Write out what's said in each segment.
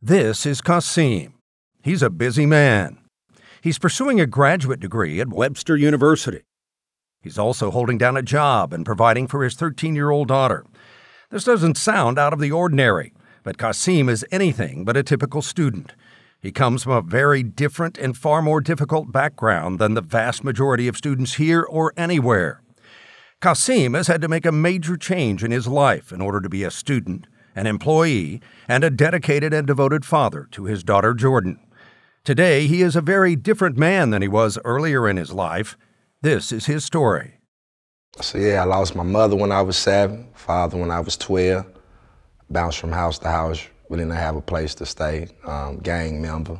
This is Kasim. He's a busy man. He's pursuing a graduate degree at Webster University. He's also holding down a job and providing for his 13-year-old daughter. This doesn't sound out of the ordinary, but Kasim is anything but a typical student. He comes from a very different and far more difficult background than the vast majority of students here or anywhere. Kasim has had to make a major change in his life in order to be a student, an employee, and a dedicated and devoted father to his daughter Jordan. Today, he is a very different man than he was earlier in his life. This is his story. So I lost my mother when I was 7, father when I was 12, bounced from house to house, really didn't have a place to stay, gang member,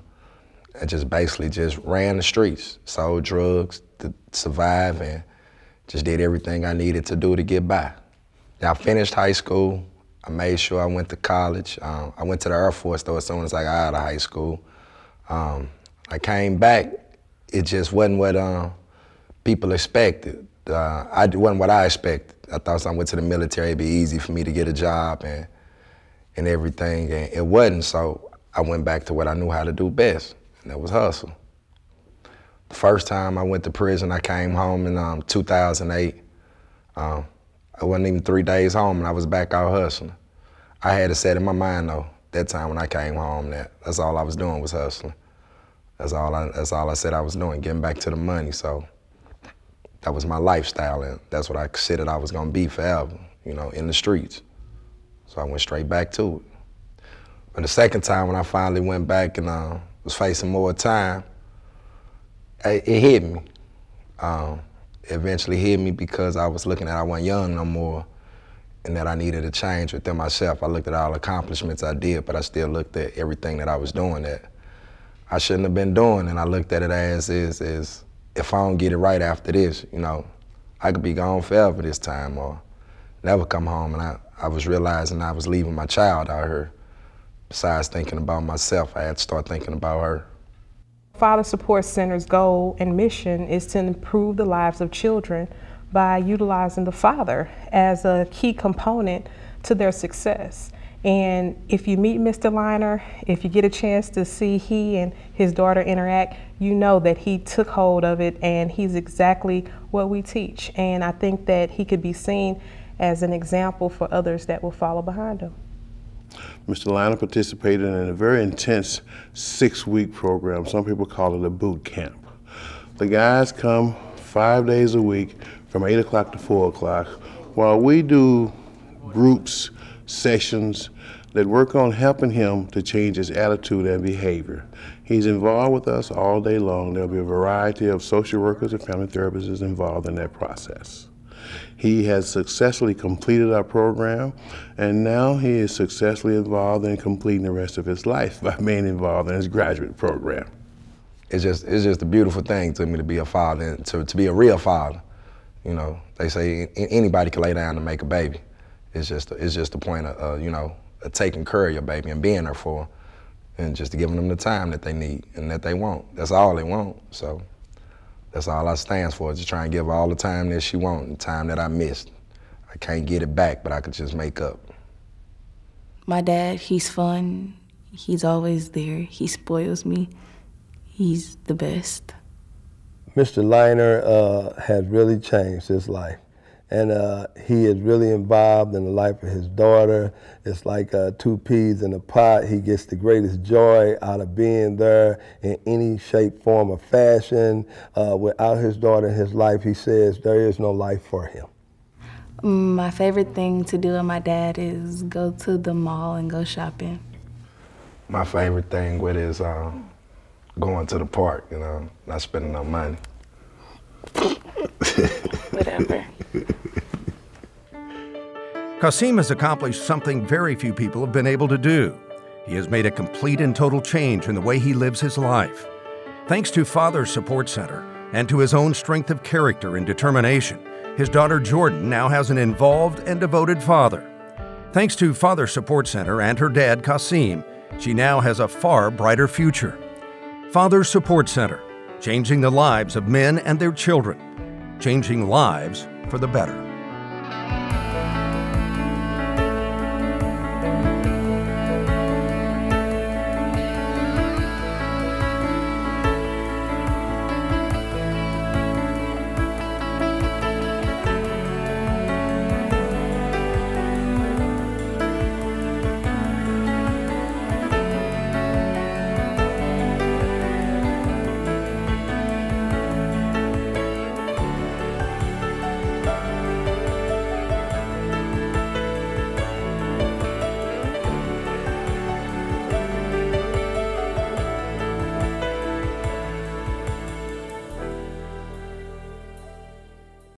and just basically just ran the streets, sold drugs to survive, and just did everything I needed to do to get by. Now, I finished high school. I made sure I went to college. I went to the Air Force, though, as soon as I got out of high school. I came back. It just wasn't what people expected. It wasn't what I expected. I thought I went to the military, it'd be easy for me to get a job and everything, and it wasn't. So I went back to what I knew how to do best, and that was hustle. The first time I went to prison, I came home in 2008. I wasn't even 3 days home, and I was back out hustling. I had it set in my mind, though, that time when I came home, that's all I was doing was hustling. That's all I said I was doing, getting back to the money. So that was my lifestyle, and that's what I considered I was gonna be forever, in the streets. So I went straight back to it. But the second time when I finally went back and was facing more time, it hit me. It eventually hit me because I was looking at I wasn't young no more and that I needed a change within myself. I looked at all the accomplishments I did, but I still looked at everything that I was doing that I shouldn't have been doing, and I looked at it as if I don't get it right after this, I could be gone forever this time or never come home. And I was realizing I was leaving my child out here. Besides thinking about myself, I had to start thinking about her. Father Support Center's goal and mission is to improve the lives of children by utilizing the father as a key component to their success. And if you meet Mr. Liner, if you get a chance to see he and his daughter interact, you know that he took hold of it and he's exactly what we teach. And I think that he could be seen as an example for others that will follow behind him. Mr. Liner participated in a very intense 6-week program. Some people call it a boot camp. The guys come 5 days a week from 8 o'clock to 4 o'clock while we do groups, sessions that work on helping him to change his attitude and behavior. He's involved with us all day long. There'll be a variety of social workers and family therapists involved in that process. He has successfully completed our program, and now he is successfully involved in completing the rest of his life by being involved in his graduate program. It's just a beautiful thing to me to be a father, and to be a real father. They say anybody can lay down to make a baby. It's just the point of taking care of your baby and being there for them, and just giving them the time that they need and that they want. That's all they want. So that's all I stand for, is to try and give her all the time that she wants, the time that I missed. I can't get it back, but I could just make up. My dad, he's fun. He's always there. He spoils me. He's the best. Mr. Liner has really changed his life. And he is really involved in the life of his daughter. It's like 2 peas in a pot. He gets the greatest joy out of being there in any shape, form, or fashion. Without his daughter in his life, he says there is no life for him. My favorite thing to do with my dad is go to the mall and go shopping. My favorite thing with is going to the park, not spending no money. Whatever. Kasim has accomplished something very few people have been able to do. He has made a complete and total change in the way he lives his life. Thanks to Father Support Center and to his own strength of character and determination, his daughter Jordan now has an involved and devoted father. Thanks to Father Support Center and her dad Kasim, she now has a far brighter future. Father Support Center, changing the lives of men and their children, changing lives for the better.